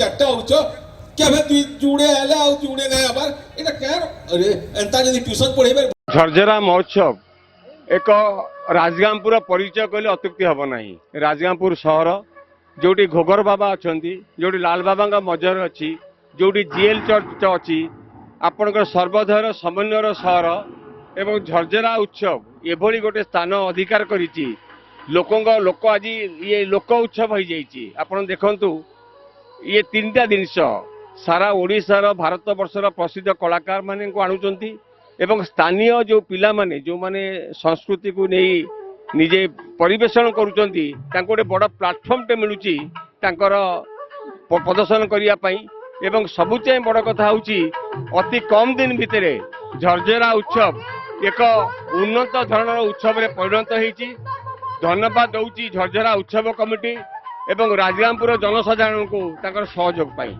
ଚାରିଟା ହଉଛ କେବେ ଦୁଇ ଯୁଡ଼େ ହେଲେ ଆଉ ଯୁଡ଼େ ନାଇଁ ଆবার এটা কেন আরে এন্তা যদি টিউশন পড়াইবে ঝরঝরা মহোৎসব এক রাজগামপুর পরিচয় কলে অত্যুক্তি হব না। রাজগামপুর সহর जोटी घोगर बाबा अच्छा जोटी लाल बाबा मजर अच्छी जोटी जीएल चर्च अच्छी आपणकर सर्वधर समन्वयर सहर एवं झरझरा उत्सव एभली गोटे स्थान अधिकार करिछि। लोक आज ये लोक उत्सव हो जाइछि। आपण देखंतु ये तीनटा जिनिस सारा ओडिशार भारत वर्षर प्रसिद्ध कलाकार माने को आणुचंती एवं स्थानीय जो पिला माने जो माने संस्कृति को नहीं निजे परिवेषण करुचंती तांको गोटे बड़ प्लाटफर्म टे मिलुची तांकर प्रदर्शन करिया पई एवं सबुचे बड़ कथा होची अति कम दिन भितरे झरझरा उत्सव एक उन्नत धरणर उत्सव रे परिणत होईची। धन्यवाद दउची झरझरा उत्सव कमिटी एवं राजगामपुर जनसाधारण को तांकर सहयोग पाई।